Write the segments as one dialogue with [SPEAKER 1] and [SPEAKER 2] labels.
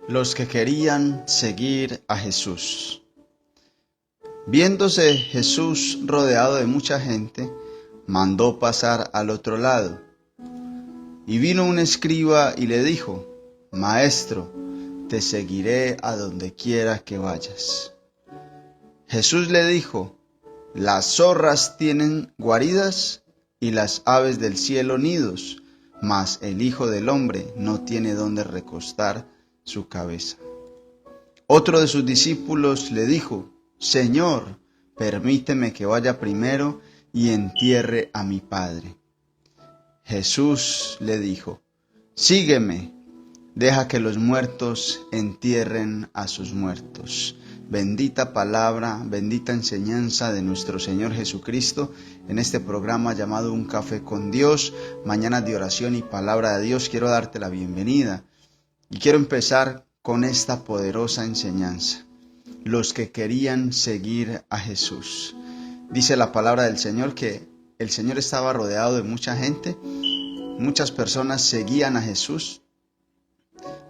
[SPEAKER 1] Los que querían seguir a Jesús. Viéndose Jesús rodeado de mucha gente, mandó pasar al otro lado. Y vino un escriba y le dijo: Maestro, te seguiré a donde quiera que vayas. Jesús le dijo: Las zorras tienen guaridas y las aves del cielo nidos, mas el Hijo del Hombre no tiene dónde recostar su cabeza. Otro de sus discípulos le dijo: Señor, permíteme que vaya primero y entierre a mi padre. Jesús le dijo: Sígueme, deja que los muertos entierren a sus muertos. Bendita palabra, bendita enseñanza de nuestro Señor Jesucristo en este programa llamado Un Café con Dios, mañanas de oración y palabra de Dios. Quiero darte la bienvenida y quiero empezar con esta poderosa enseñanza. Los que querían seguir a Jesús. Dice la palabra del Señor que el Señor estaba rodeado de mucha gente, muchas personas seguían a Jesús.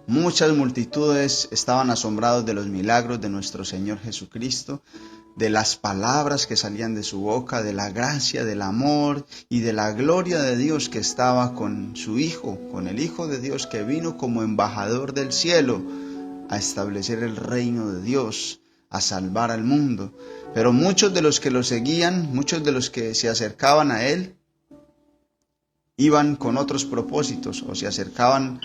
[SPEAKER 1] Muchas multitudes estaban asombrados de los milagros de nuestro Señor Jesucristo, de las palabras que salían de su boca, de la gracia, del amor y de la gloria de Dios que estaba con su Hijo, con el Hijo de Dios que vino como embajador del cielo a establecer el reino de Dios, a salvar al mundo. Pero muchos de los que lo seguían, muchos de los que se acercaban a Él, iban con otros propósitos o se acercaban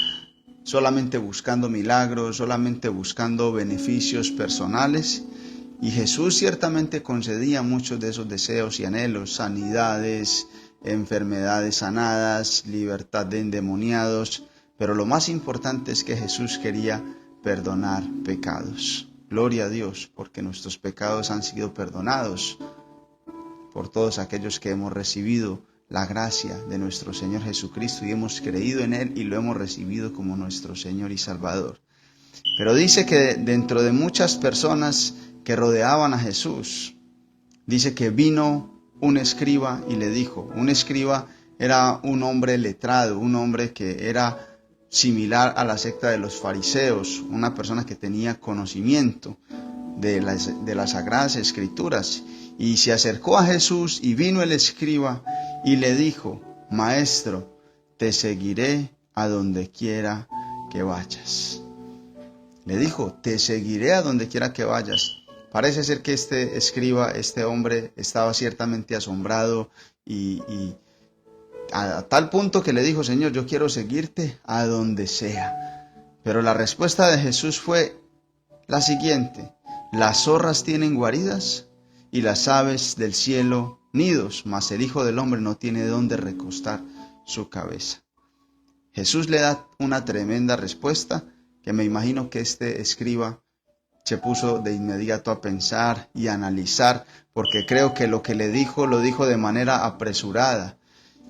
[SPEAKER 1] solamente buscando milagros, solamente buscando beneficios personales. Y Jesús ciertamente concedía muchos de esos deseos y anhelos: sanidades, enfermedades sanadas, libertad de endemoniados. Pero lo más importante es que Jesús quería perdonar pecados. Gloria a Dios, porque nuestros pecados han sido perdonados por todos aquellos que hemos recibido la gracia de nuestro Señor Jesucristo y hemos creído en Él y lo hemos recibido como nuestro Señor y Salvador. Pero dice que dentro de muchas personas que rodeaban a Jesús, dice que vino un escriba y le dijo. Un escriba era un hombre letrado, un hombre que era similar a la secta de los fariseos, una persona que tenía conocimiento de las Sagradas Escrituras. Y se acercó a Jesús y vino el escriba y le dijo: Maestro, te seguiré a donde quiera que vayas. Le dijo: te seguiré a donde quiera que vayas. Parece ser que este escriba, este hombre, estaba ciertamente asombrado y a tal punto que le dijo: Señor, yo quiero seguirte a donde sea. Pero la respuesta de Jesús fue la siguiente: las zorras tienen guaridas y las aves del cielo nidos, mas el Hijo del Hombre no tiene dónde recostar su cabeza. Jesús le da una tremenda respuesta que me imagino que este escriba se puso de inmediato a pensar y a analizar, porque creo que lo que le dijo, lo dijo de manera apresurada.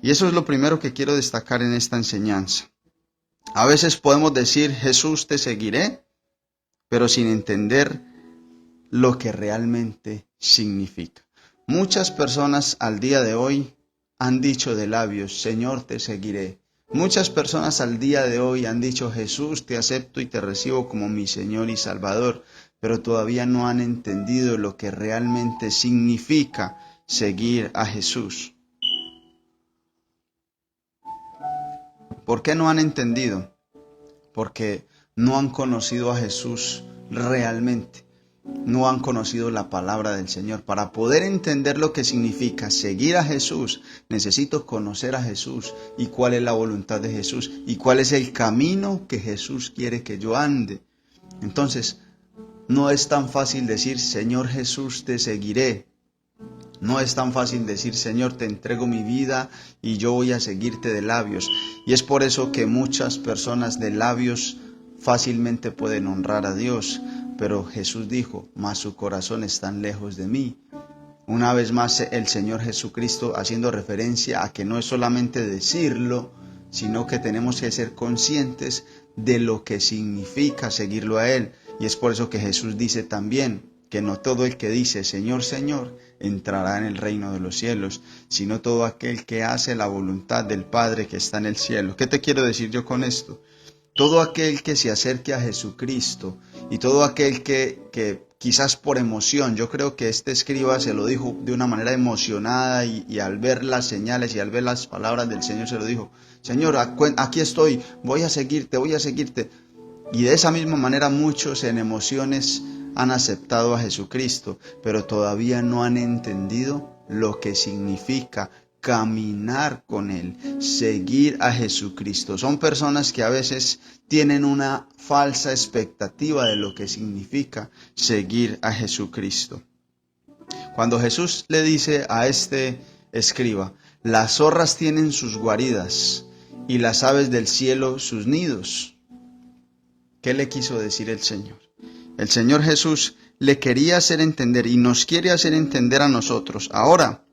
[SPEAKER 1] Y eso es lo primero que quiero destacar en esta enseñanza. A veces podemos decir: Jesús, te seguiré, pero sin entender lo que realmente significa. Muchas personas al día de hoy han dicho de labios: Señor, te seguiré. Muchas personas al día de hoy han dicho: Jesús, te acepto y te recibo como mi Señor y Salvador, pero todavía no han entendido lo que realmente significa seguir a Jesús. ¿Por qué no han entendido? Porque no han conocido a Jesús realmente. No han conocido la palabra del Señor. Para poder entender lo que significa seguir a Jesús, necesito conocer a Jesús y cuál es la voluntad de Jesús y cuál es el camino que Jesús quiere que yo ande. Entonces, no es tan fácil decir: Señor Jesús, te seguiré. No es tan fácil decir: Señor, te entrego mi vida y yo voy a seguirte de labios. Y es por eso que muchas personas de labios fácilmente pueden honrar a Dios. Pero Jesús dijo: mas su corazón están lejos de mí. Una vez más el Señor Jesucristo haciendo referencia a que no es solamente decirlo, sino que tenemos que ser conscientes de lo que significa seguirlo a Él. Y es por eso que Jesús dice también que no todo el que dice: Señor, Señor, entrará en el reino de los cielos, sino todo aquel que hace la voluntad del Padre que está en el cielo. ¿Qué te quiero decir yo con esto? todo aquel que se acerque a Jesucristo y todo aquel que quizás por emoción, yo creo que este escriba se lo dijo de una manera emocionada y al ver las señales y al ver las palabras del Señor se lo dijo, Señor, aquí estoy, voy a seguirte, voy a seguirte. Y de esa misma manera muchos en emociones han aceptado a Jesucristo, pero todavía no han entendido lo que significa caminar con Él, seguir a Jesucristo. Son personas que a veces tienen una falsa expectativa de lo que significa seguir a Jesucristo. Cuando Jesús le dice a este escriba, las zorras tienen sus guaridas y las aves del cielo sus nidos, ¿qué le quiso decir el Señor? El Señor Jesús le quería hacer entender y nos quiere hacer entender a nosotros ahora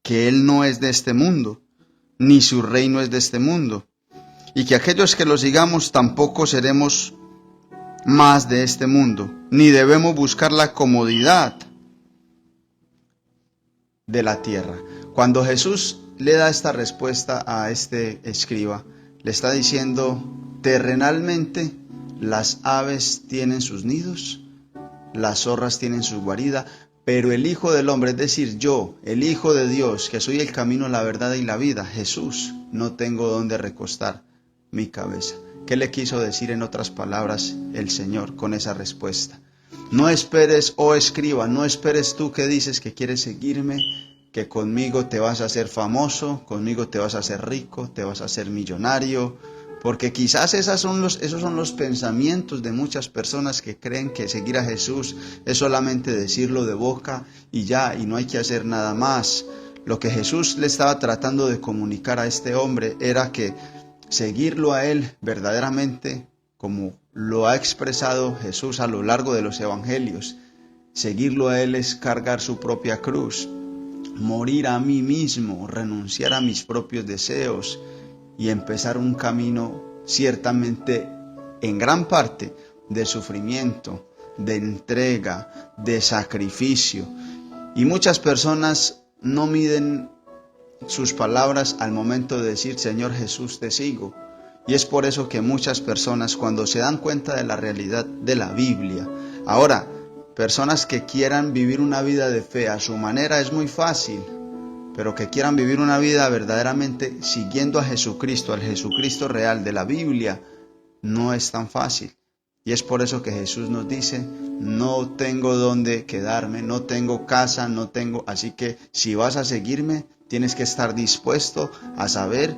[SPEAKER 1] que Él no es de este mundo, ni su reino es de este mundo, y que aquellos que lo sigamos tampoco seremos más de este mundo, ni debemos buscar la comodidad de la tierra. Cuando Jesús le da esta respuesta a este escriba, le está diciendo, terrenalmente las aves tienen sus nidos, las zorras tienen su guarida, pero el Hijo del Hombre, es decir, yo, el Hijo de Dios, que soy el camino, la verdad y la vida, Jesús, no tengo dónde recostar mi cabeza. ¿Qué le quiso decir en otras palabras el Señor con esa respuesta? No esperes, oh escriba, no esperes tú que dices que quieres seguirme, que conmigo te vas a hacer famoso, conmigo te vas a hacer rico, te vas a hacer millonario, porque quizás esos son los pensamientos de muchas personas que creen que seguir a Jesús es solamente decirlo de boca y ya, y no hay que hacer nada más. Lo que Jesús le estaba tratando de comunicar a este hombre era que seguirlo a Él verdaderamente, como lo ha expresado Jesús a lo largo de los evangelios, seguirlo a Él es cargar su propia cruz, morir a mí mismo, renunciar a mis propios deseos, y empezar un camino ciertamente en gran parte de sufrimiento, de entrega, de sacrificio. Y muchas personas no miden sus palabras al momento de decir, Señor Jesús, te sigo. Y es por eso que muchas personas, cuando se dan cuenta de la realidad de la Biblia, ahora, personas que quieran vivir una vida de fe a su manera es muy fácil, pero que quieran vivir una vida verdaderamente siguiendo a Jesucristo, al Jesucristo real de la Biblia, no es tan fácil. Y es por eso que Jesús nos dice, no tengo dónde quedarme, no tengo casa, no tengo... Así que si vas a seguirme, tienes que estar dispuesto a saber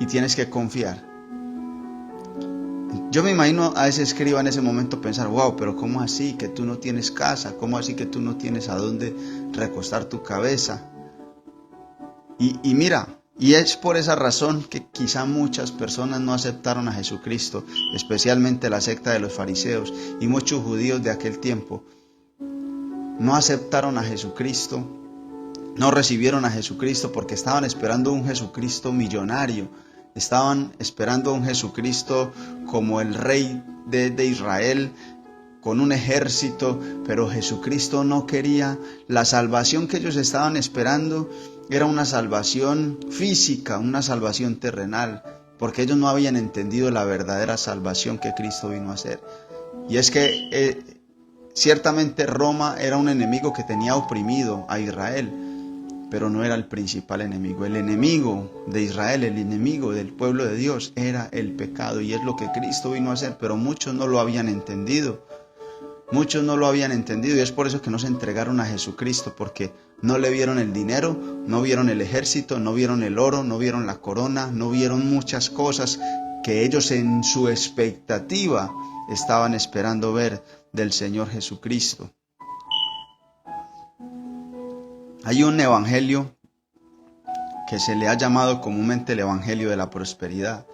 [SPEAKER 1] y tienes que confiar. Yo me imagino a ese escriba en ese momento pensar, wow, pero ¿cómo así que tú no tienes casa? ¿Cómo así que tú no tienes a dónde recostar tu cabeza? Y mira, y es por esa razón que quizá muchas personas no aceptaron a Jesucristo, especialmente la secta de los fariseos y muchos judíos de aquel tiempo. No aceptaron a Jesucristo, no recibieron a Jesucristo porque estaban esperando un Jesucristo millonario, estaban esperando un Jesucristo como el rey de Israel, con un ejército, pero Jesucristo no quería. La salvación que ellos estaban esperando era una salvación física, una salvación terrenal, porque ellos no habían entendido la verdadera salvación que Cristo vino a hacer. Y es que ciertamente Roma era un enemigo que tenía oprimido a Israel, pero no era el principal enemigo. El enemigo de Israel, el enemigo del pueblo de Dios era el pecado, y es lo que Cristo vino a hacer, pero muchos no lo habían entendido. Muchos no lo habían entendido y es por eso que no se entregaron a Jesucristo, porque no le vieron el dinero, no vieron el ejército, no vieron el oro, no vieron la corona, no vieron muchas cosas que ellos en su expectativa estaban esperando ver del Señor Jesucristo. Hay un evangelio que se le ha llamado comúnmente el evangelio de la prosperidad,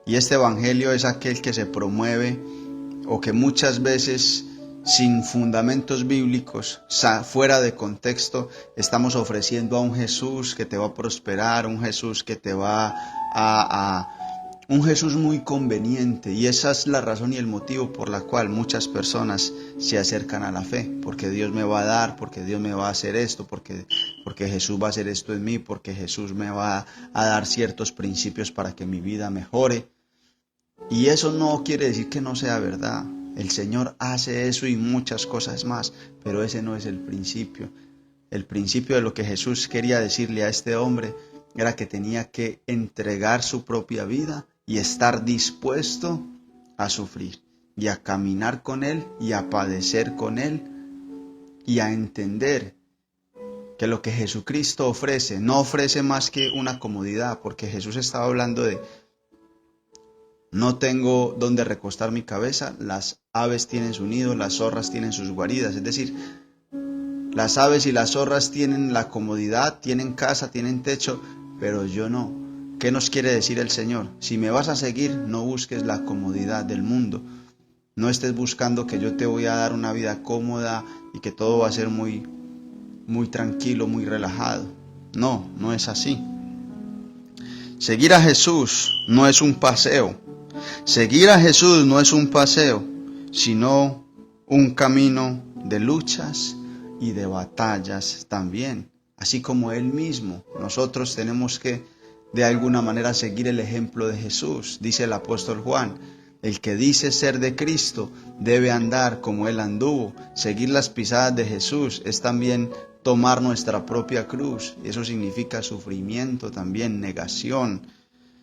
[SPEAKER 1] y este evangelio es aquel que se promueve o que muchas veces sin fundamentos bíblicos, fuera de contexto, estamos ofreciendo a un Jesús que te va a prosperar, un Jesús que te va un Jesús muy conveniente, y esa es la razón y el motivo por la cual muchas personas se acercan a la fe, porque Dios me va a dar, porque Dios me va a hacer esto, porque Jesús va a hacer esto en mí, porque Jesús me va a dar ciertos principios para que mi vida mejore. Y eso no quiere decir que no sea verdad. El Señor hace eso y muchas cosas más, pero ese no es el principio. El principio de lo que Jesús quería decirle a este hombre era que tenía que entregar su propia vida y estar dispuesto a sufrir y a caminar con Él y a padecer con Él y a entender que lo que Jesucristo ofrece no ofrece más que una comodidad, porque Jesús estaba hablando de: no tengo donde recostar mi cabeza, las aves tienen su nido, las zorras tienen sus guaridas. Es decir, las aves y las zorras tienen la comodidad, tienen casa, tienen techo, pero yo no. ¿Qué nos quiere decir el Señor? Si me vas a seguir, no busques la comodidad del mundo. No estés buscando que yo te voy a dar una vida cómoda y que todo va a ser muy tranquilo, muy relajado. No, no es así. Seguir a Jesús no es un paseo. Seguir a Jesús no es un paseo, sino un camino de luchas y de batallas también. Así como Él mismo, nosotros tenemos que de alguna manera seguir el ejemplo de Jesús. Dice el apóstol Juan: el que dice ser de Cristo debe andar como Él anduvo. Seguir las pisadas de Jesús es también tomar nuestra propia cruz. Eso significa sufrimiento también, negación.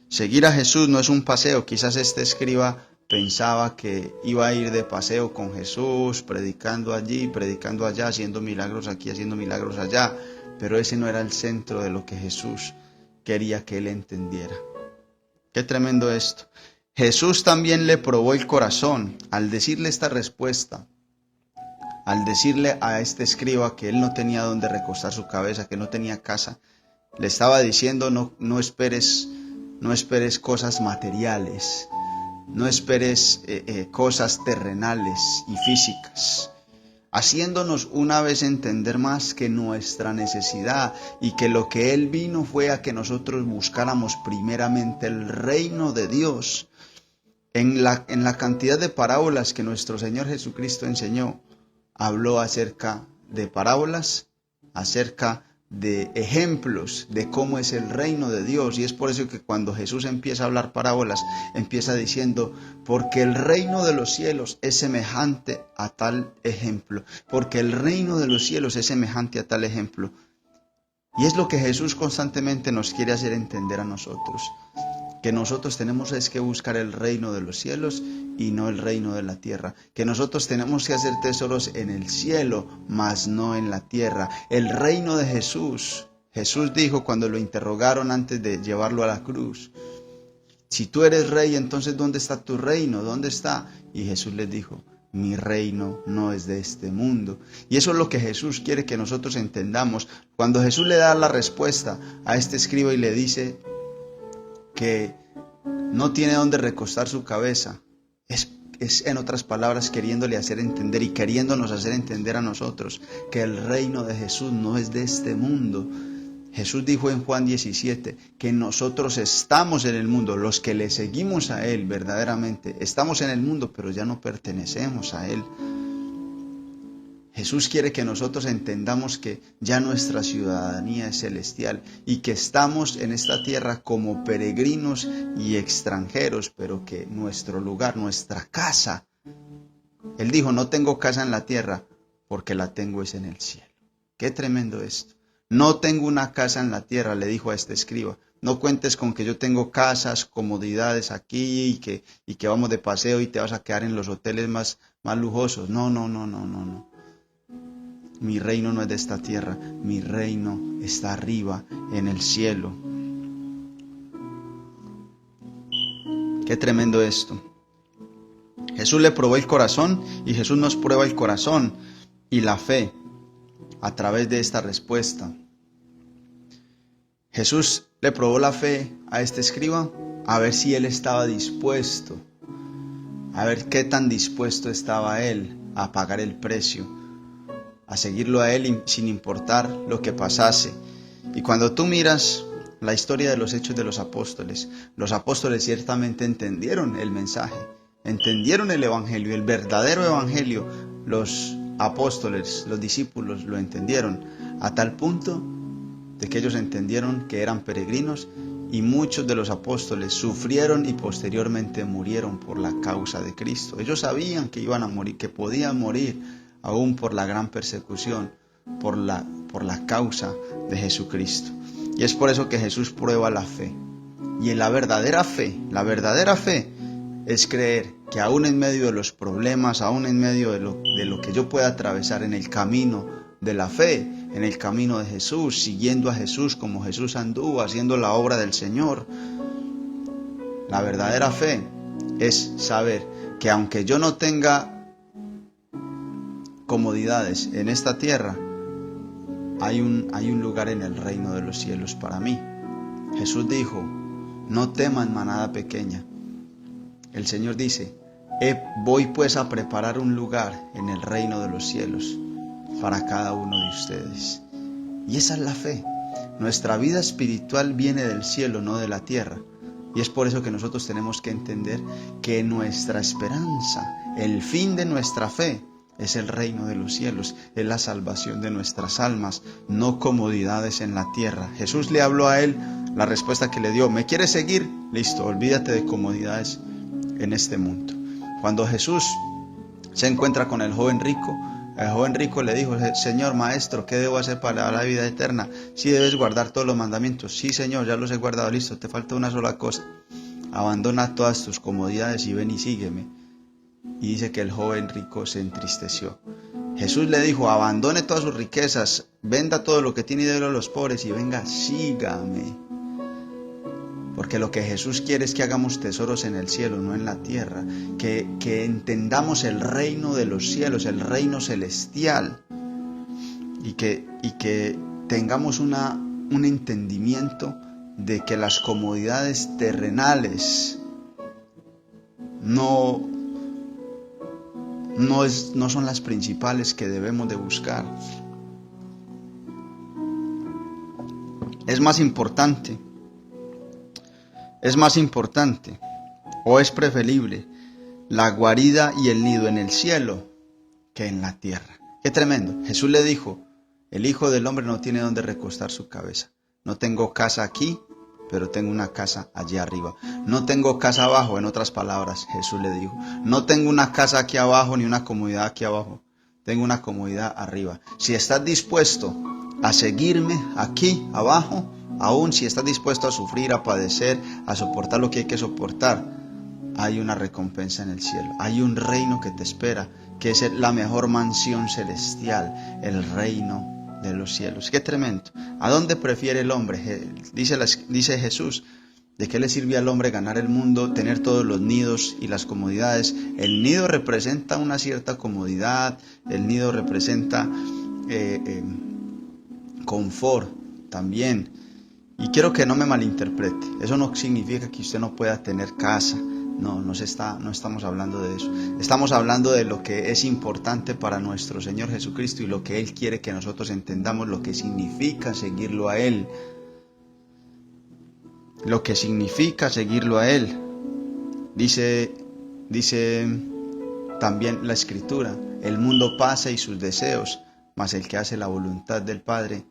[SPEAKER 1] Seguir a Jesús no es un paseo. Quizás este escriba pensaba que iba a ir de paseo con Jesús, predicando allí, predicando allá, haciendo milagros aquí, haciendo milagros allá. Pero ese no era el centro de lo que Jesús quería que él entendiera. Qué tremendo esto. Jesús también le probó el corazón al decirle esta respuesta. Al decirle a este escriba que él no tenía donde recostar su cabeza, que no tenía casa, le estaba diciendo: no esperes cosas materiales, no esperes cosas terrenales y físicas, haciéndonos una vez entender más que nuestra necesidad y que lo que Él vino fue a que nosotros buscáramos primeramente el reino de Dios. En la cantidad de parábolas que nuestro Señor Jesucristo enseñó, habló acerca de parábolas, acerca de ejemplos de cómo es el reino de Dios. Y es por eso que cuando Jesús empieza a hablar parábolas, empieza diciendo: porque el reino de los cielos es semejante a tal ejemplo. Porque el reino de los cielos es semejante a tal ejemplo. Y es lo que Jesús constantemente nos quiere hacer entender a nosotros. Que nosotros tenemos es que buscar el reino de los cielos y no el reino de la tierra. Que nosotros tenemos que hacer tesoros en el cielo, mas no en la tierra. El reino de Jesús. Jesús dijo cuando lo interrogaron antes de llevarlo a la cruz: si tú eres rey, entonces ¿dónde está tu reino? ¿Dónde está? Y Jesús les dijo: mi reino no es de este mundo. Y eso es lo que Jesús quiere que nosotros entendamos. Cuando Jesús le da la respuesta a este escriba y le dice que no tiene donde recostar su cabeza, es en otras palabras queriéndole hacer entender y queriéndonos hacer entender a nosotros que el reino de Jesús no es de este mundo. Jesús dijo en Juan 17 que nosotros estamos en el mundo, los que le seguimos a Él verdaderamente, estamos en el mundo, pero ya no pertenecemos a Él. Jesús quiere que nosotros entendamos que ya nuestra ciudadanía es celestial y que estamos en esta tierra como peregrinos y extranjeros, pero que nuestro lugar, nuestra casa, Él dijo: no tengo casa en la tierra porque la tengo es en el cielo. Qué tremendo esto. No tengo una casa en la tierra, le dijo a este escriba. No cuentes con que yo tengo casas, comodidades aquí y que vamos de paseo y te vas a quedar en los hoteles más lujosos. No. Mi reino no es de esta tierra, mi reino está arriba en el cielo. Qué tremendo esto. Jesús le probó el corazón y Jesús nos prueba el corazón y la fe a través de esta respuesta. Jesús le probó la fe a este escriba a ver si él estaba dispuesto, a ver qué tan dispuesto estaba él a pagar el precio, a seguirlo a Él sin importar lo que pasase. Y cuando tú miras la historia de los hechos de los apóstoles ciertamente entendieron el mensaje, entendieron el evangelio, el verdadero evangelio. Los apóstoles, los discípulos lo entendieron a tal punto de que ellos entendieron que eran peregrinos y muchos de los apóstoles sufrieron y posteriormente murieron por la causa de Cristo. Ellos sabían que iban a morir, que podían morir aún por la gran persecución, por la causa de Jesucristo. Y es por eso que Jesús prueba la fe. Y la verdadera fe es creer que aún en medio de los problemas, aún en medio de lo que yo pueda atravesar en el camino de la fe, en el camino de Jesús, siguiendo a Jesús como Jesús anduvo, haciendo la obra del Señor. La verdadera fe es saber que aunque yo no tenga comodidades en esta tierra, hay un lugar en el reino de los cielos para mí. Jesús dijo: no teman, manada pequeña. El Señor dice: voy pues a preparar un lugar en el reino de los cielos para cada uno de ustedes. Y esa es la fe. Nuestra vida espiritual viene del cielo, no de la tierra. Y es por eso que nosotros tenemos que entender que nuestra esperanza, el fin de nuestra fe, es el reino de los cielos, es la salvación de nuestras almas, no comodidades en la tierra. Jesús le habló a él, la respuesta que le dio: ¿me quieres seguir? Listo, olvídate de comodidades en este mundo. Cuando Jesús se encuentra con el joven rico le dijo: Señor, maestro, ¿qué debo hacer para la vida eterna? Sí, debes guardar todos los mandamientos. Sí, Señor, ya los he guardado. Listo, te falta una sola cosa: abandona todas tus comodidades y ven y sígueme. Y dice que el joven rico se entristeció. Jesús le dijo: abandone todas sus riquezas, venda todo lo que tiene y délo a los pobres y venga, sígame. Porque lo que Jesús quiere es que hagamos tesoros en el cielo, no en la tierra. Que entendamos el reino de los cielos, el reino celestial. Y que tengamos un entendimiento de que las comodidades terrenales no son las principales que debemos de buscar. Es más importante o es preferible la guarida y el nido en el cielo que en la tierra. Qué tremendo. Jesús le dijo: el Hijo del Hombre no tiene donde recostar su cabeza. No tengo casa aquí, pero tengo una casa allá arriba. No tengo casa abajo, en otras palabras, Jesús le dijo: no tengo una casa aquí abajo ni una comodidad aquí abajo. Tengo una comodidad arriba. Si estás dispuesto a seguirme aquí abajo, aún si estás dispuesto a sufrir, a padecer, a soportar lo que hay que soportar, hay una recompensa en el cielo. Hay un reino que te espera, que es la mejor mansión celestial, el reino de los cielos. Qué tremendo. ¿A dónde prefiere el hombre? Dice Jesús: ¿de qué le sirve al hombre ganar el mundo, tener todos los nidos y las comodidades? El nido representa una cierta comodidad, el nido representa confort también. Y quiero que no me malinterprete. Eso no significa que usted no pueda tener casa. No estamos hablando de eso. Estamos hablando de lo que es importante para nuestro Señor Jesucristo y lo que Él quiere que nosotros entendamos, lo que significa seguirlo a Él. Lo que significa seguirlo a Él. Dice también la Escritura: el mundo pasa y sus deseos, mas el que hace la voluntad del Padre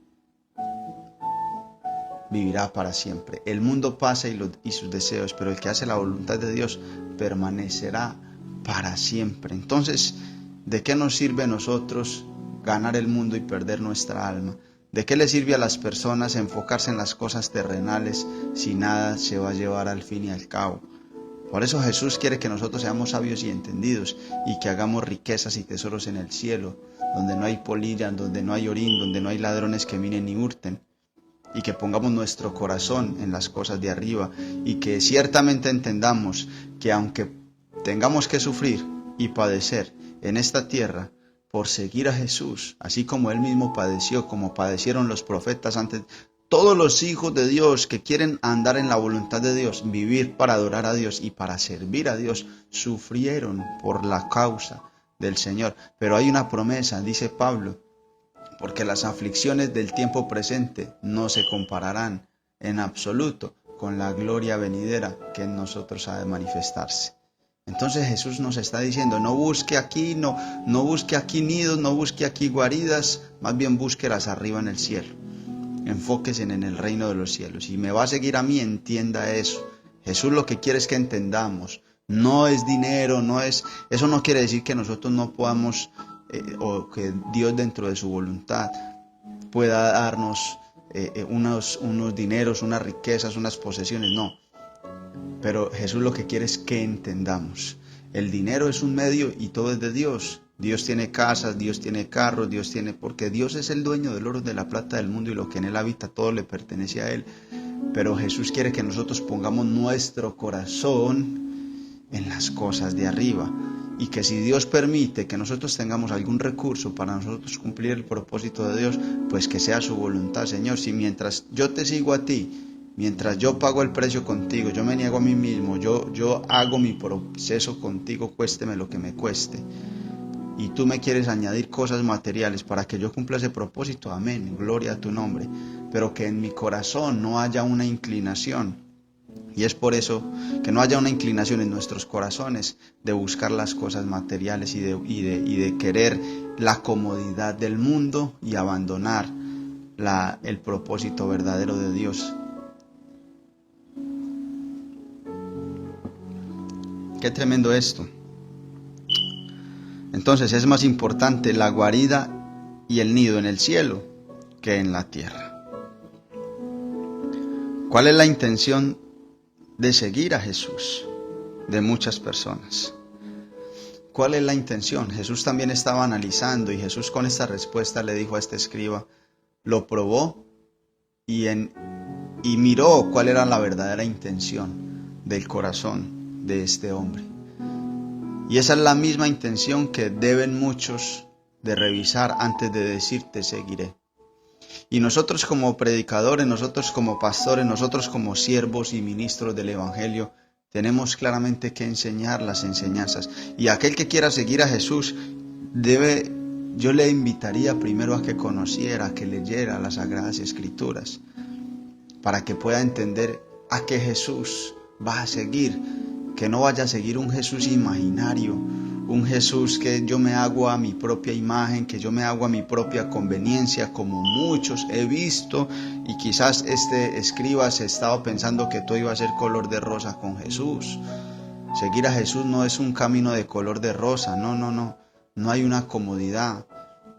[SPEAKER 1] vivirá para siempre. El mundo pasa y sus deseos, pero el que hace la voluntad de Dios permanecerá para siempre. Entonces, ¿de qué nos sirve a nosotros ganar el mundo y perder nuestra alma? ¿De qué le sirve a las personas enfocarse en las cosas terrenales si nada se va a llevar al fin y al cabo? Por eso Jesús quiere que nosotros seamos sabios y entendidos y que hagamos riquezas y tesoros en el cielo, donde no hay polilla, donde no hay orín, donde no hay ladrones que minen ni hurten. Y que pongamos nuestro corazón en las cosas de arriba y que ciertamente entendamos que aunque tengamos que sufrir y padecer en esta tierra por seguir a Jesús, así como Él mismo padeció, como padecieron los profetas antes, todos los hijos de Dios que quieren andar en la voluntad de Dios, vivir para adorar a Dios y para servir a Dios, sufrieron por la causa del Señor. Pero hay una promesa, dice Pablo: porque las aflicciones del tiempo presente no se compararán en absoluto con la gloria venidera que en nosotros ha de manifestarse. Entonces Jesús nos está diciendo: no busque aquí, no busque aquí nidos, no busque aquí guaridas, más bien búsquelas arriba en el cielo. enfóquese en el reino de los cielos. Si me va a seguir a mí, entienda eso. Jesús lo que quiere es que entendamos. No es dinero, eso no quiere decir que nosotros no podamos, o que Dios dentro de su voluntad pueda darnos unos dineros, unas riquezas, unas posesiones, no. Pero Jesús lo que quiere es que entendamos. El dinero es un medio y todo es de Dios. Dios tiene casas, Dios tiene carros, porque Dios es el dueño del oro, de la plata del mundo, y lo que en él habita, todo le pertenece a él. Pero Jesús quiere que nosotros pongamos nuestro corazón en las cosas de arriba, y que si Dios permite que nosotros tengamos algún recurso para nosotros cumplir el propósito de Dios, pues que sea su voluntad. Señor, si mientras yo te sigo a ti, mientras yo pago el precio contigo, yo me niego a mí mismo, yo hago mi proceso contigo, cuésteme lo que me cueste, y tú me quieres añadir cosas materiales para que yo cumpla ese propósito, amén, gloria a tu nombre. Pero que en mi corazón no haya una inclinación. Y es por eso que no haya una inclinación en nuestros corazones de buscar las cosas materiales y de querer la comodidad del mundo y abandonar el propósito verdadero de Dios. Qué tremendo esto. Entonces es más importante la guarida y el nido en el cielo que en la tierra. ¿Cuál es la intención de seguir a Jesús de muchas personas? ¿Cuál es la intención? Jesús también estaba analizando, y Jesús con esta respuesta le dijo a este escriba, lo probó y miró cuál era la verdadera intención del corazón de este hombre. Y esa es la misma intención que deben muchos de revisar antes de decir te seguiré. Y nosotros como predicadores, nosotros como pastores, nosotros como siervos y ministros del Evangelio, tenemos claramente que enseñar las enseñanzas. Y aquel que quiera seguir a Jesús, yo le invitaría primero a que conociera, a que leyera las Sagradas Escrituras, para que pueda entender a qué Jesús va a seguir, que no vaya a seguir un Jesús imaginario, un Jesús que yo me hago a mi propia imagen, que yo me hago a mi propia conveniencia, como muchos he visto, y quizás este escriba se estaba pensando que todo iba a ser color de rosa con Jesús. Seguir a Jesús no es un camino de color de rosa, no hay una comodidad,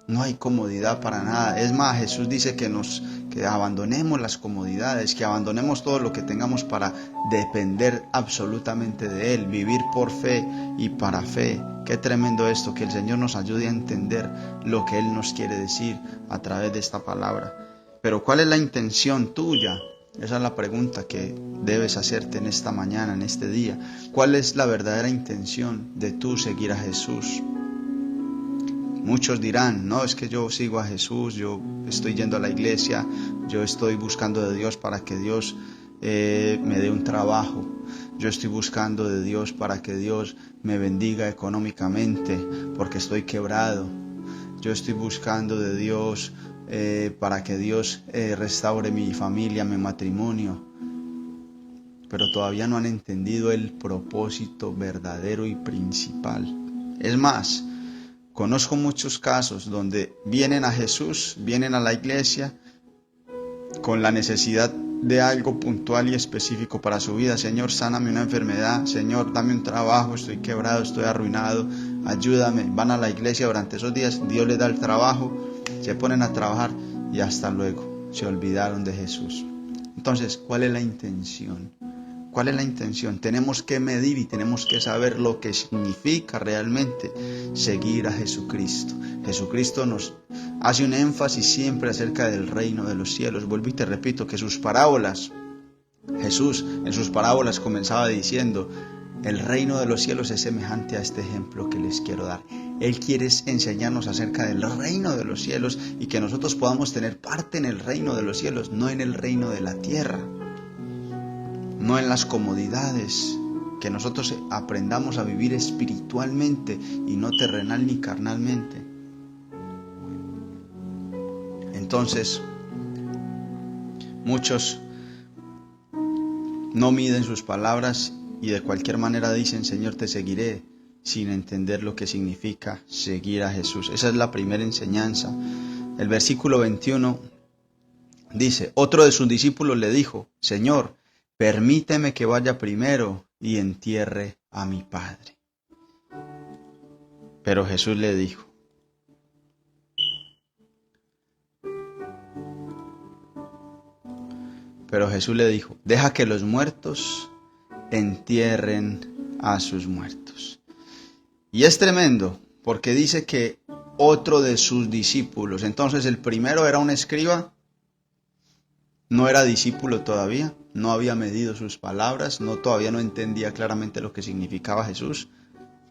[SPEAKER 1] no hay comodidad para nada. Es más, Jesús dice que abandonemos las comodidades, que abandonemos todo lo que tengamos para depender absolutamente de Él, vivir por fe y para fe. Qué tremendo esto, que el Señor nos ayude a entender lo que Él nos quiere decir a través de esta palabra. Pero ¿cuál es la intención tuya? Esa es la pregunta que debes hacerte en esta mañana, en este día. ¿Cuál es la verdadera intención de tú seguir a Jesús? Muchos dirán, no, es que yo sigo a Jesús, yo estoy yendo a la iglesia, yo estoy buscando de Dios para que Dios me dé un trabajo. Yo estoy buscando de Dios para que Dios me bendiga económicamente porque estoy quebrado. Yo estoy buscando de Dios para que Dios restaure mi familia, mi matrimonio. Pero todavía no han entendido el propósito verdadero y principal. Es más, conozco muchos casos donde vienen a Jesús, vienen a la iglesia con la necesidad de algo puntual y específico para su vida. Señor, sáname una enfermedad. Señor, dame un trabajo, estoy quebrado, estoy arruinado, ayúdame. Van a la iglesia durante esos días, Dios les da el trabajo, se ponen a trabajar y hasta luego se olvidaron de Jesús. Entonces, ¿cuál es la intención? ¿Cuál es la intención? Tenemos que medir y tenemos que saber lo que significa realmente seguir a Jesucristo. Jesucristo nos hace un énfasis siempre acerca del reino de los cielos. Vuelvo y te repito que Jesús en sus parábolas comenzaba diciendo, el reino de los cielos es semejante a este ejemplo que les quiero dar. Él quiere enseñarnos acerca del reino de los cielos y que nosotros podamos tener parte en el reino de los cielos, no en el reino de la tierra. No en las comodidades, que nosotros aprendamos a vivir espiritualmente y no terrenal ni carnalmente. Entonces, muchos no miden sus palabras y de cualquier manera dicen, Señor, te seguiré, sin entender lo que significa seguir a Jesús. Esa es la primera enseñanza. El versículo 21 Dice, otro de sus discípulos le dijo, Señor, permíteme que vaya primero y entierre a mi padre. Pero Jesús le dijo, deja que los muertos entierren a sus muertos. Y es tremendo, porque dice que otro de sus discípulos, entonces el primero era un escriba, no era discípulo todavía, no había medido sus palabras, todavía no entendía claramente lo que significaba Jesús,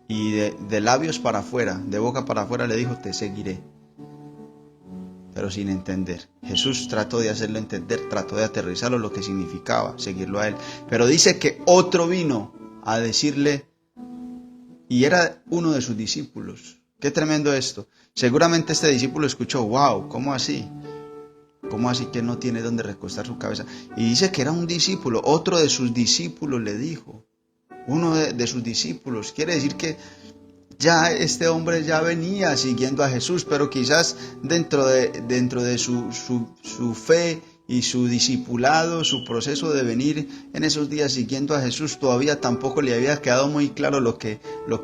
[SPEAKER 1] y de labios para afuera, de boca para afuera le dijo, te seguiré, pero sin entender. Jesús trató de hacerlo entender, trató de aterrizarlo lo que significaba seguirlo a él, pero dice que otro vino a decirle, y era uno de sus discípulos. Qué tremendo esto. Seguramente este discípulo escuchó, wow, ¿cómo así? ¿Cómo así que no tiene donde recostar su cabeza? Y dice que era un discípulo, otro de sus discípulos le dijo, uno de sus discípulos. Quiere decir que ya este hombre ya venía siguiendo a Jesús, pero quizás dentro de su fe y su discipulado, su proceso de venir en esos días siguiendo a Jesús, todavía tampoco le había quedado muy claro lo que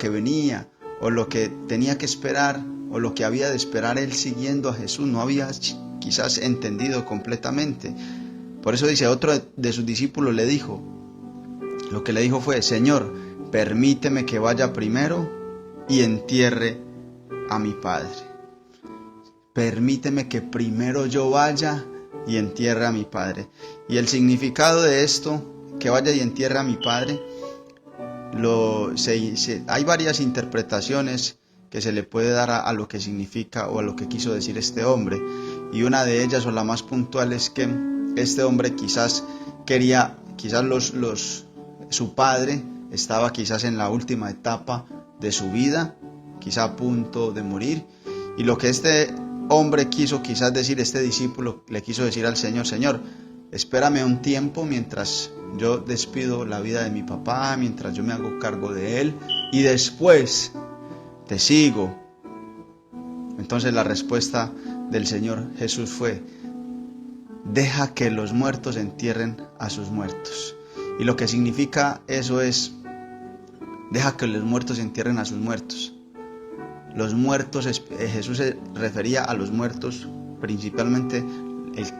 [SPEAKER 1] venía, o lo que tenía que esperar, o lo que había de esperar él siguiendo a Jesús. No había quizás entendido completamente. Por eso dice, otro de sus discípulos le dijo, lo que le dijo fue, Señor, permíteme que vaya primero y entierre a mi padre. Permíteme que primero yo vaya y entierre a mi padre. Y el significado de esto, que vaya y entierre a mi padre, hay varias interpretaciones que se le puede dar a lo que significa o a lo que quiso decir este hombre. Y una de ellas, o la más puntual, es que este hombre quizás quería, su padre estaba quizás en la última etapa de su vida, quizá a punto de morir, y lo que este hombre quiso quizás decir, este discípulo le quiso decir al Señor, Señor, espérame un tiempo mientras yo despido la vida de mi papá, mientras yo me hago cargo de él, y después te sigo. Entonces la respuesta del Señor Jesús fue, deja que los muertos entierren a sus muertos. Y lo que significa eso es, deja que los muertos entierren a sus muertos. Los muertos, Jesús se refería a los muertos, principalmente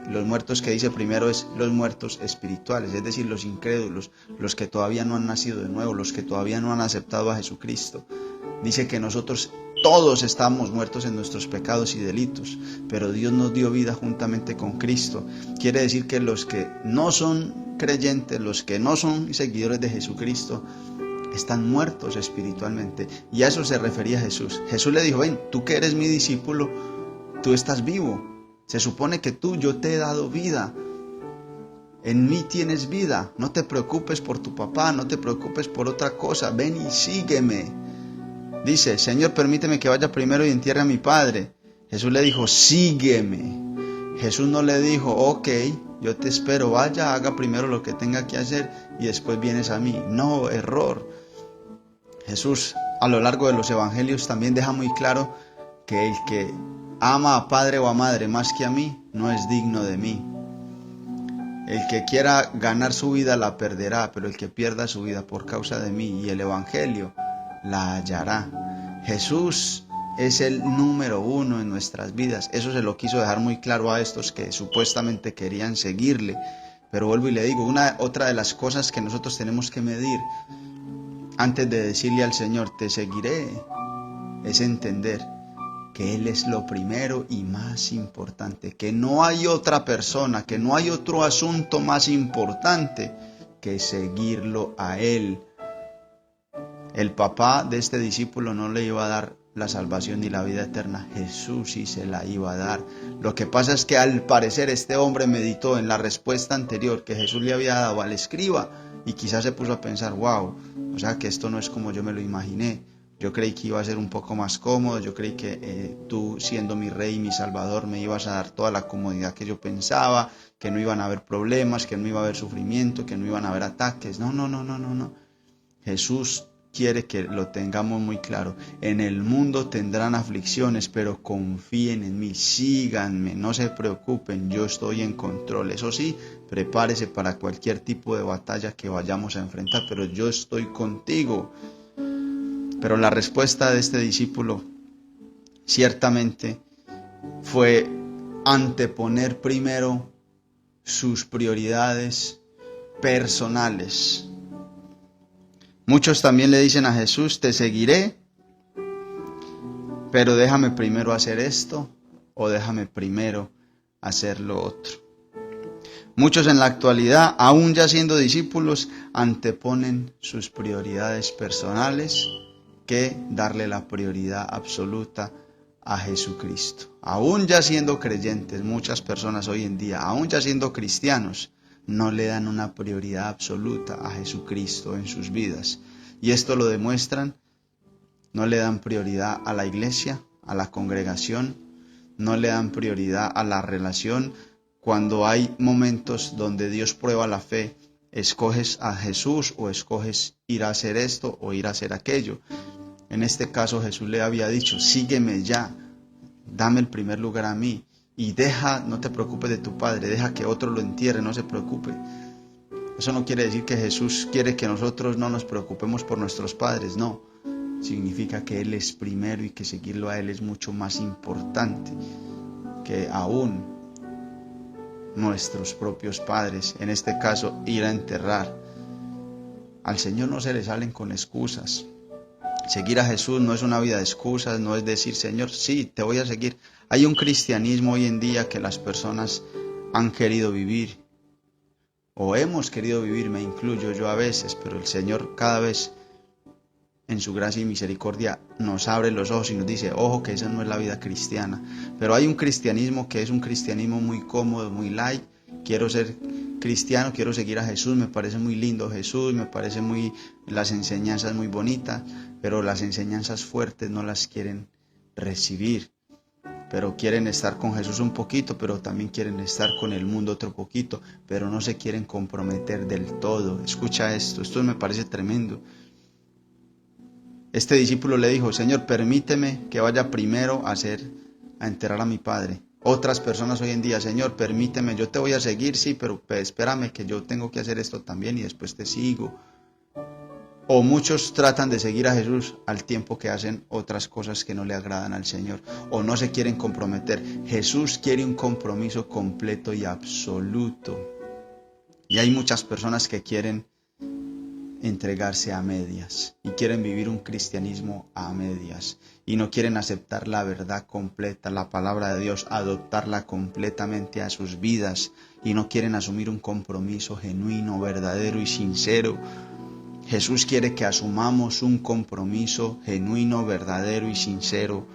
[SPEAKER 1] los muertos que dice primero es los muertos espirituales, es decir, los incrédulos, los que todavía no han nacido de nuevo, los que todavía no han aceptado a Jesucristo. Dice que nosotros todos estamos muertos en nuestros pecados y delitos, pero Dios nos dio vida juntamente con Cristo. Quiere decir que los que no son creyentes, los que no son seguidores de Jesucristo, están muertos espiritualmente. Y a eso se refería Jesús. Jesús le dijo, ven, tú que eres mi discípulo, tú estás vivo. Se supone que yo te he dado vida. En mí tienes vida. No te preocupes por tu papá, no te preocupes por otra cosa. Ven y sígueme. Dice, Señor, permíteme que vaya primero y entierre a mi padre. Jesús le dijo, sígueme. Jesús no le dijo, ok, yo te espero, vaya, haga primero lo que tenga que hacer y después vienes a mí. No, error. Jesús a lo largo de los evangelios también deja muy claro que el que ama a padre o a madre más que a mí no es digno de mí. El que quiera ganar su vida la perderá, pero el que pierda su vida por causa de mí y el evangelio la hallará. Jesús es el número uno en nuestras vidas. Eso se lo quiso dejar muy claro a estos que supuestamente querían seguirle. Pero vuelvo y le digo, otra de las cosas que nosotros tenemos que medir antes de decirle al Señor, te seguiré, es entender que Él es lo primero y más importante, que no hay otra persona, que no hay otro asunto más importante que seguirlo a Él. El papá de este discípulo no le iba a dar la salvación ni la vida eterna, Jesús sí se la iba a dar. Lo que pasa es que al parecer este hombre meditó en la respuesta anterior que Jesús le había dado al escriba y quizás se puso a pensar, wow, o sea que esto no es como yo me lo imaginé. Yo creí que iba a ser un poco más cómodo, yo creí que tú siendo mi rey y mi salvador me ibas a dar toda la comodidad que yo pensaba, que no iban a haber problemas, que no iba a haber sufrimiento, que no iban a haber ataques. No. Jesús quiere que lo tengamos muy claro. En el mundo tendrán aflicciones, pero confíen en mí, síganme, no se preocupen, yo estoy en control. Eso sí, prepárese para cualquier tipo de batalla que vayamos a enfrentar, pero yo estoy contigo. Pero la respuesta de este discípulo ciertamente fue anteponer primero sus prioridades personales. Muchos también le dicen a Jesús, te seguiré, pero déjame primero hacer esto o déjame primero hacer lo otro. Muchos en la actualidad, aún ya siendo discípulos, anteponen sus prioridades personales que darle la prioridad absoluta a Jesucristo. Aún ya siendo creyentes, muchas personas hoy en día, aún ya siendo cristianos, no le dan una prioridad absoluta a Jesucristo en sus vidas. Y esto lo demuestran, no le dan prioridad a la iglesia, a la congregación, no le dan prioridad a la relación. Cuando hay momentos donde Dios prueba la fe, escoges a Jesús o escoges ir a hacer esto o ir a hacer aquello. En este caso Jesús le había dicho, sígueme ya, dame el primer lugar a mí y no te preocupes de tu padre, deja que otro lo entierre, no se preocupe. Eso no quiere decir que Jesús quiere que nosotros no nos preocupemos por nuestros padres, no. Significa que Él es primero y que seguirlo a Él es mucho más importante que aún nuestros propios padres. En este caso, ir a enterrar. Al Señor no se le salen con excusas. Seguir a Jesús no es una vida de excusas, no es decir, Señor, sí, te voy a seguir. Hay un cristianismo hoy en día que las personas han querido vivir, o hemos querido vivir, me incluyo yo a veces, pero el Señor cada vez en su gracia y misericordia nos abre los ojos y nos dice, ojo que esa no es la vida cristiana. Pero hay un cristianismo que es un cristianismo muy cómodo, muy light. Quiero ser cristiano, quiero seguir a Jesús, me parece muy lindo Jesús, me parece las enseñanzas muy bonitas, pero las enseñanzas fuertes no las quieren recibir. Pero quieren estar con Jesús un poquito, pero también quieren estar con el mundo otro poquito, pero no se quieren comprometer del todo. Escucha esto me parece tremendo. Este discípulo le dijo, Señor, permíteme que vaya primero a enterrar a mi padre. Otras personas hoy en día, Señor, permíteme, yo te voy a seguir, sí, pero espérame que yo tengo que hacer esto también y después te sigo. O muchos tratan de seguir a Jesús al tiempo que hacen otras cosas que no le agradan al Señor o no se quieren comprometer. Jesús quiere un compromiso completo y absoluto. Y hay muchas personas que quieren entregarse a medias y quieren vivir un cristianismo a medias y no quieren aceptar la verdad completa, la palabra de Dios, adoptarla completamente a sus vidas y no quieren asumir un compromiso genuino, verdadero y sincero. Jesús quiere que asumamos un compromiso genuino, verdadero y sincero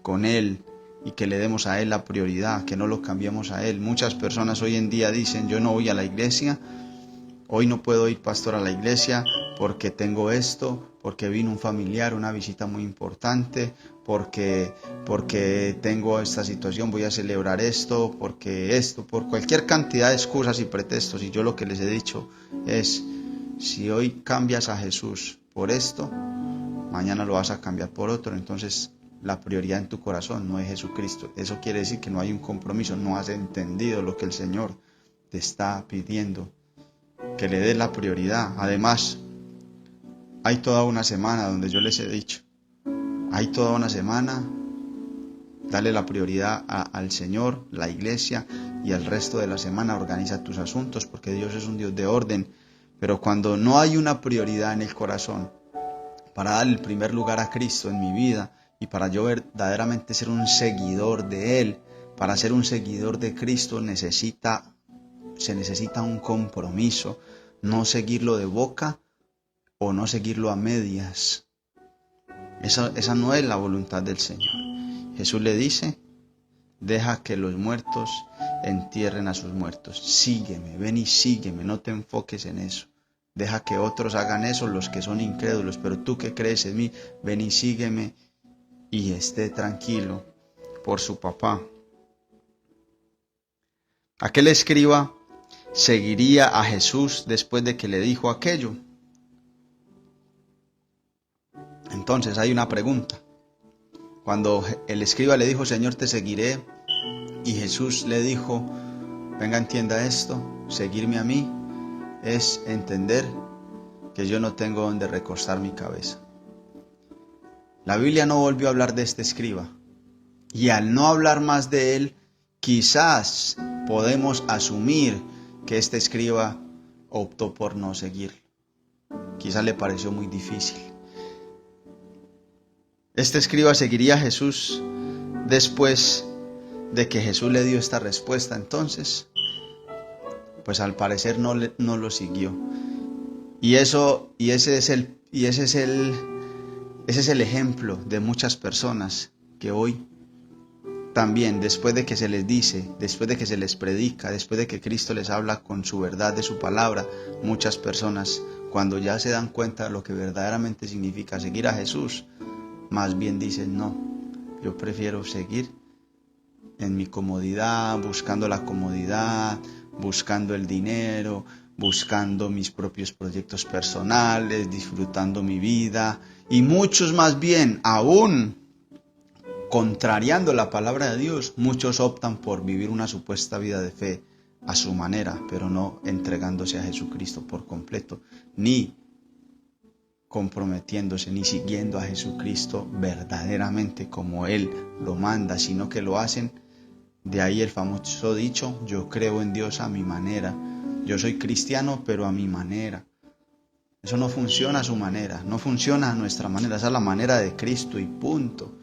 [SPEAKER 1] con Él y que le demos a Él la prioridad, que no lo cambiemos a Él. Muchas personas hoy en día dicen, yo no voy a la iglesia, hoy no puedo ir, pastor, a la iglesia porque tengo esto, porque vino un familiar, una visita muy importante, porque tengo esta situación, voy a celebrar esto, por cualquier cantidad de excusas y pretextos. Y yo lo que les he dicho es, si hoy cambias a Jesús por esto, mañana lo vas a cambiar por otro. Entonces la prioridad en tu corazón no es Jesucristo. Eso quiere decir que no hay un compromiso, no has entendido lo que el Señor te está pidiendo, que le des la prioridad. Además, hay toda una semana donde yo les he dicho, hay toda una semana, dale la prioridad al Señor, la iglesia, y el resto de la semana organiza tus asuntos, porque Dios es un Dios de orden. Pero cuando no hay una prioridad en el corazón para dar el primer lugar a Cristo en mi vida y para yo verdaderamente ser un seguidor de Él, para ser un seguidor de Cristo se necesita un compromiso, no seguirlo de boca o no seguirlo a medias. Esa no es la voluntad del Señor. Jesús le dice, deja que los muertos entierren a sus muertos. Sígueme, ven y sígueme, no te enfoques en eso. Deja que otros hagan eso, los que son incrédulos, pero tú que crees en mí, ven y sígueme y esté tranquilo por su papá. Aquel escriba seguiría a Jesús después de que le dijo aquello. Entonces hay una pregunta. Cuando el escriba le dijo, Señor, te seguiré, y Jesús le dijo, venga, entienda esto, seguirme a mí es entender que yo no tengo donde recostar mi cabeza. La Biblia no volvió a hablar de este escriba, y al no hablar más de él, quizás podemos asumir que este escriba optó por no seguirlo. Quizás le pareció muy difícil. Este escriba seguiría a Jesús después de que Jesús le dio esta respuesta. Entonces, pues al parecer no lo siguió. Y ese es el ejemplo de muchas personas que hoy también, después de que se les dice, después de que se les predica, después de que Cristo les habla con su verdad de su palabra, muchas personas, cuando ya se dan cuenta de lo que verdaderamente significa seguir a Jesús, más bien dicen, no, yo prefiero seguir en mi comodidad, buscando la comodidad, buscando el dinero, buscando mis propios proyectos personales, disfrutando mi vida, y muchos más bien, aún contrariando la palabra de Dios, muchos optan por vivir una supuesta vida de fe a su manera, pero no entregándose a Jesucristo por completo, ni comprometiéndose, ni siguiendo a Jesucristo verdaderamente como Él lo manda, sino que lo hacen. De ahí el famoso dicho, yo creo en Dios a mi manera, yo soy cristiano pero a mi manera. Eso no funciona a su manera, no funciona a nuestra manera, esa es la manera de Cristo y punto.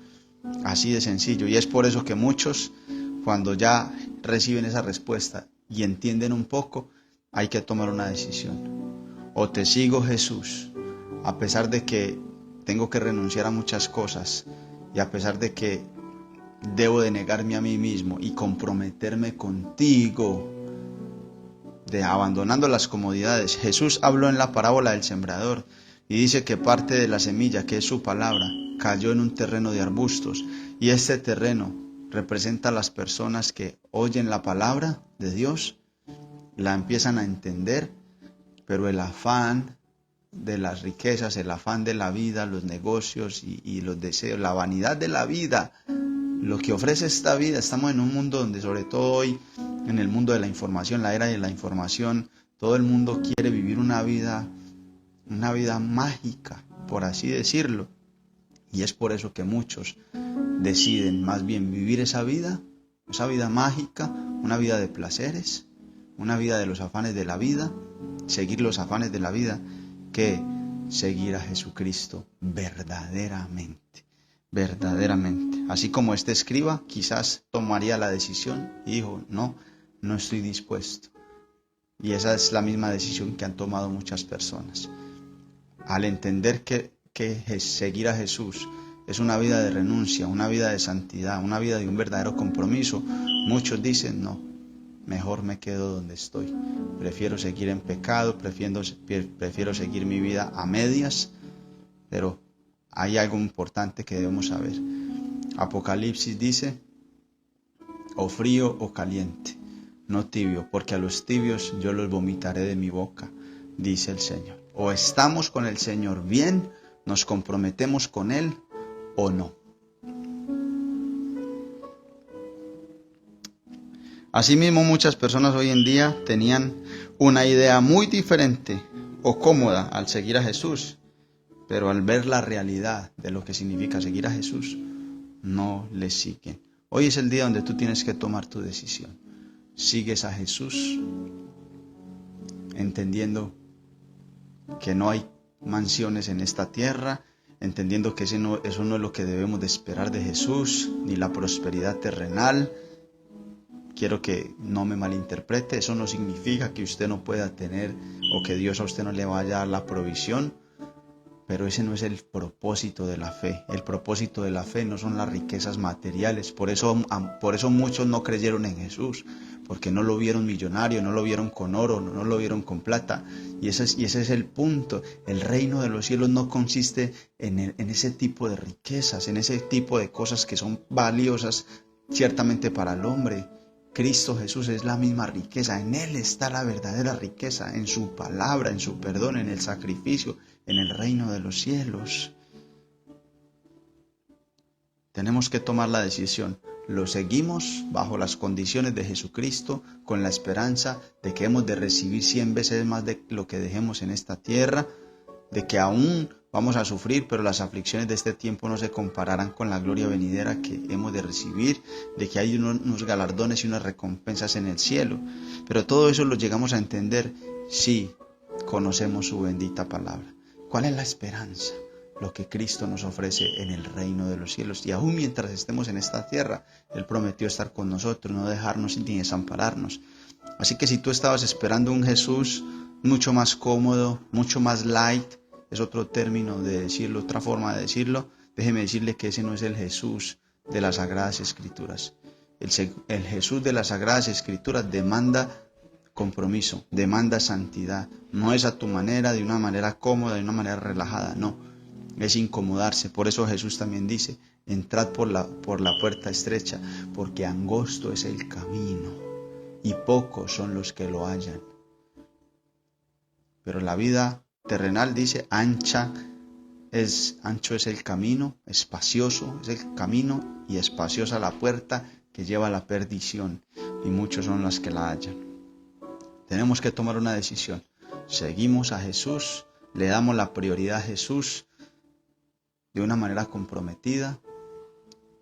[SPEAKER 1] Así de sencillo. Y es por eso que muchos, cuando ya reciben esa respuesta y entienden un poco, hay que tomar una decisión. O te sigo, Jesús, a pesar de que tengo que renunciar a muchas cosas y a pesar de que debo de negarme a mí mismo y comprometerme contigo, de abandonando las comodidades. Jesús habló en la parábola del sembrador y dice que parte de la semilla, que es su palabra, cayó en un terreno de arbustos, y este terreno representa a las personas que oyen la palabra de Dios, la empiezan a entender, pero el afán de las riquezas, el afán de la vida, los negocios y los deseos, la vanidad de la vida, lo que ofrece esta vida. Estamos en un mundo donde, sobre todo hoy, en el mundo de la información, la era de la información, todo el mundo quiere vivir una vida mágica, por así decirlo. Y es por eso que muchos deciden más bien vivir esa vida mágica, una vida de placeres, una vida de los afanes de la vida, seguir los afanes de la vida, que seguir a Jesucristo verdaderamente. Así como este escriba quizás tomaría la decisión y dijo, no estoy dispuesto. Y esa es la misma decisión que han tomado muchas personas. Al entender que seguir a Jesús es una vida de renuncia, una vida de santidad, una vida de un verdadero compromiso, muchos dicen, no, mejor me quedo donde estoy. Prefiero seguir en pecado, prefiero seguir mi vida a medias, pero hay algo importante que debemos saber. Apocalipsis dice, o frío o caliente, no tibio, porque a los tibios yo los vomitaré de mi boca, dice el Señor. O estamos con el Señor bien, nos comprometemos con Él, o no. Asimismo, muchas personas hoy en día tenían una idea muy diferente o cómoda al seguir a Jesús, pero al ver la realidad de lo que significa seguir a Jesús, no le siguen. Hoy es el día donde tú tienes que tomar tu decisión. ¿Sigues a Jesús entendiendo que no hay mansiones en esta tierra, entendiendo que eso no es lo que debemos de esperar de Jesús, ni la prosperidad terrenal? Quiero que no me malinterprete, eso no significa que usted no pueda tener o que Dios a usted no le vaya a dar la provisión, pero ese no es el propósito de la fe. El propósito de la fe no son las riquezas materiales. Por eso muchos no creyeron en Jesús, porque no lo vieron millonario, no lo vieron con oro, no lo vieron con plata. Y ese es el punto. El reino de los cielos no consiste en ese tipo de riquezas, en ese tipo de cosas que son valiosas ciertamente para el hombre. Cristo Jesús es la misma riqueza, en Él está la verdadera riqueza, en su palabra, en su perdón, en el sacrificio, en el reino de los cielos. Tenemos que tomar la decisión. Lo seguimos bajo las condiciones de Jesucristo, con la esperanza de que hemos de recibir 100 veces más de lo que dejemos en esta tierra, de que aún vamos a sufrir, pero las aflicciones de este tiempo no se compararán con la gloria venidera que hemos de recibir, de que hay unos galardones y unas recompensas en el cielo. Pero todo eso lo llegamos a entender si conocemos su bendita palabra. ¿Cuál es la esperanza? Lo que Cristo nos ofrece en el reino de los cielos. Y aún mientras estemos en esta tierra, Él prometió estar con nosotros, no dejarnos ni desampararnos. Así que si tú estabas esperando un Jesús mucho más cómodo, mucho más light, es otro término de decirlo, otra forma de decirlo, déjeme decirle que ese no es el Jesús de las Sagradas Escrituras. El Jesús de las Sagradas Escrituras demanda compromiso, demanda santidad. No es a tu manera, de una manera cómoda, de una manera relajada, no. Es incomodarse. Por eso Jesús también dice, entrad por la puerta estrecha, porque angosto es el camino y pocos son los que lo hallan. Pero la vida terrenal dice, ancho es el camino, espacioso es el camino y espaciosa la puerta que lleva a la perdición, y muchos son los que la hallan. Tenemos que tomar una decisión. Seguimos a Jesús, le damos la prioridad a Jesús de una manera comprometida,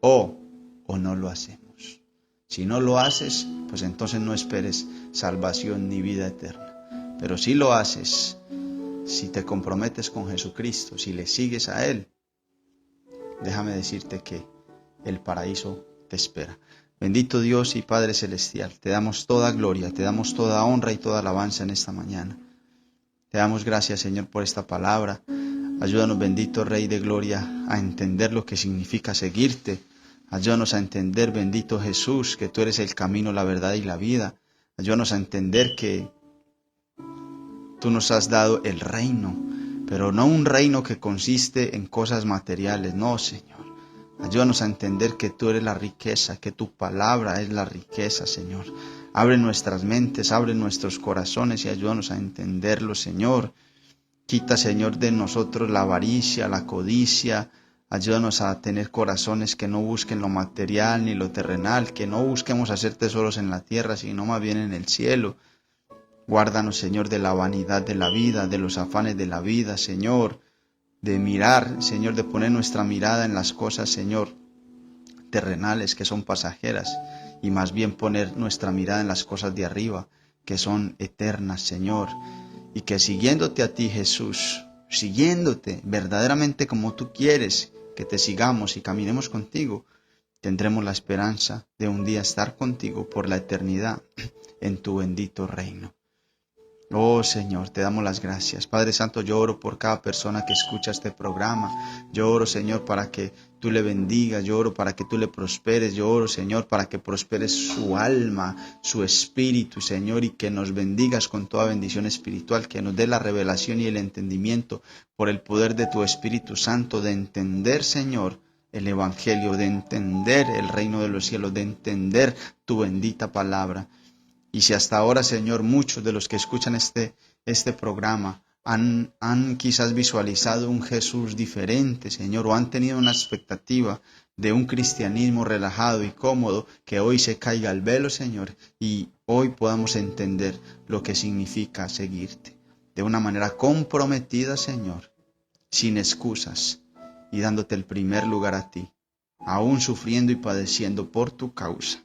[SPEAKER 1] o no lo hacemos. Si no lo haces, pues entonces no esperes salvación ni vida eterna. Pero si lo haces, si te comprometes con Jesucristo, si le sigues a Él, déjame decirte que el paraíso te espera. Bendito Dios y Padre Celestial, te damos toda gloria, te damos toda honra y toda alabanza en esta mañana. Te damos gracias, Señor, por esta palabra. Ayúdanos, bendito Rey de Gloria, a entender lo que significa seguirte. Ayúdanos a entender, bendito Jesús, que tú eres el camino, la verdad y la vida. Ayúdanos a entender que tú nos has dado el reino, pero no un reino que consiste en cosas materiales, no, Señor. Ayúdanos a entender que tú eres la riqueza, que tu palabra es la riqueza, Señor. Abre nuestras mentes, abre nuestros corazones y ayúdanos a entenderlo, Señor. Quita, Señor, de nosotros la avaricia, la codicia. Ayúdanos a tener corazones que no busquen lo material ni lo terrenal, que no busquemos hacer tesoros en la tierra, sino más bien en el cielo. Guárdanos, Señor, de la vanidad de la vida, de los afanes de la vida, Señor, de mirar, Señor, de poner nuestra mirada en las cosas, Señor, terrenales, que son pasajeras, y más bien poner nuestra mirada en las cosas de arriba, que son eternas, Señor. Y que siguiéndote a ti, Jesús, siguiéndote verdaderamente como tú quieres que te sigamos y caminemos contigo, tendremos la esperanza de un día estar contigo por la eternidad en tu bendito reino. Oh Señor, te damos las gracias. Padre Santo, yo oro por cada persona que escucha este programa. Yo oro, Señor, para que tú le bendigas. Yo oro para que tú le prosperes. Yo oro, Señor, para que prosperes su alma, su espíritu, Señor, y que nos bendigas con toda bendición espiritual, que nos dé la revelación y el entendimiento por el poder de tu Espíritu Santo, de entender, Señor, el Evangelio, de entender el reino de los cielos, de entender tu bendita palabra. Y si hasta ahora, Señor, muchos de los que escuchan este programa han quizás visualizado un Jesús diferente, Señor, o han tenido una expectativa de un cristianismo relajado y cómodo, que hoy se caiga el velo, Señor, y hoy podamos entender lo que significa seguirte de una manera comprometida, Señor, sin excusas, y dándote el primer lugar a ti, aún sufriendo y padeciendo por tu causa,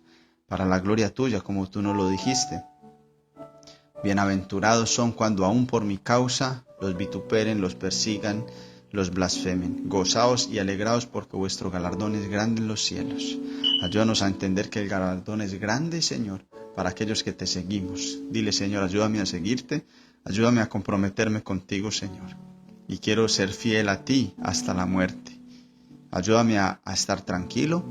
[SPEAKER 1] para la gloria tuya, como tú nos lo dijiste. Bienaventurados son cuando aún por mi causa los vituperen, los persigan, los blasfemen. Gozaos y alegraos porque vuestro galardón es grande en los cielos. Ayúdanos a entender que el galardón es grande, Señor, para aquellos que te seguimos. Dile, Señor, ayúdame a seguirte, ayúdame a comprometerme contigo, Señor. Y quiero ser fiel a ti hasta la muerte. Ayúdame a estar tranquilo.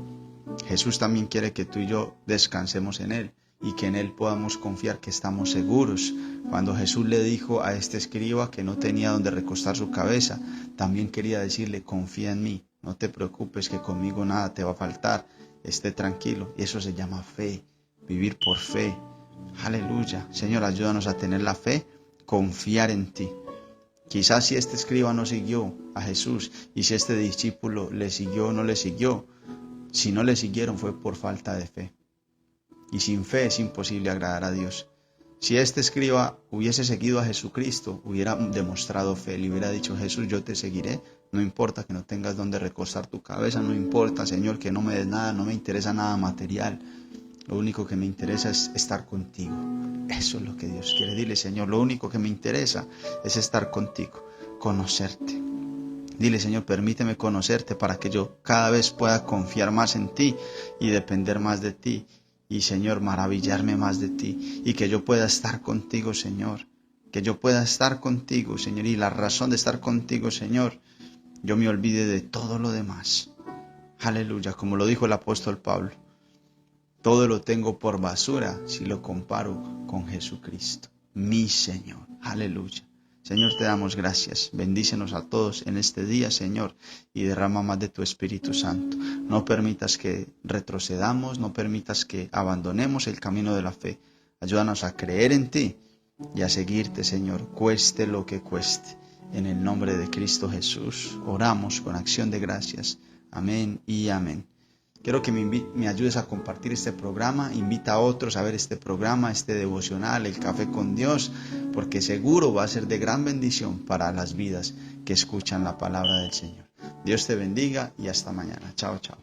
[SPEAKER 1] Jesús también quiere que tú y yo descansemos en Él y que en Él podamos confiar que estamos seguros. Cuando Jesús le dijo a este escriba que no tenía donde recostar su cabeza, también quería decirle, confía en mí, no te preocupes que conmigo nada te va a faltar, esté tranquilo. Y eso se llama fe, vivir por fe. Aleluya. Señor, ayúdanos a tener la fe, confiar en ti. Quizás si este escriba no siguió a Jesús y si este discípulo le siguió o no le siguió, Si no le siguieron fue por falta de fe. Y sin fe es imposible agradar a Dios. Si este escriba hubiese seguido a Jesucristo, hubiera demostrado fe, le hubiera dicho: Jesús, yo te seguiré, no importa que no tengas donde recostar tu cabeza, no importa, Señor, que no me des nada, no me interesa nada material, lo único que me interesa es estar contigo. Eso es lo que Dios quiere. Dile: Señor, lo único que me interesa es estar contigo, conocerte. Dile: Señor, permíteme conocerte para que yo cada vez pueda confiar más en ti y depender más de ti. Y, Señor, maravillarme más de ti y que yo pueda estar contigo, Señor. Que yo pueda estar contigo, Señor. Y la razón de estar contigo, Señor, yo me olvide de todo lo demás. Aleluya, como lo dijo el apóstol Pablo. Todo lo tengo por basura si lo comparo con Jesucristo, mi Señor. Aleluya. Señor, te damos gracias. Bendícenos a todos en este día, Señor, y derrama más de tu Espíritu Santo. No permitas que retrocedamos, no permitas que abandonemos el camino de la fe. Ayúdanos a creer en ti y a seguirte, Señor, cueste lo que cueste. En el nombre de Cristo Jesús, oramos con acción de gracias. Amén y amén. Quiero que me ayudes a compartir este programa. Invita a otros a ver este programa, este devocional, el Café con Dios, porque seguro va a ser de gran bendición para las vidas que escuchan la palabra del Señor. Dios te bendiga y hasta mañana. Chao, chao.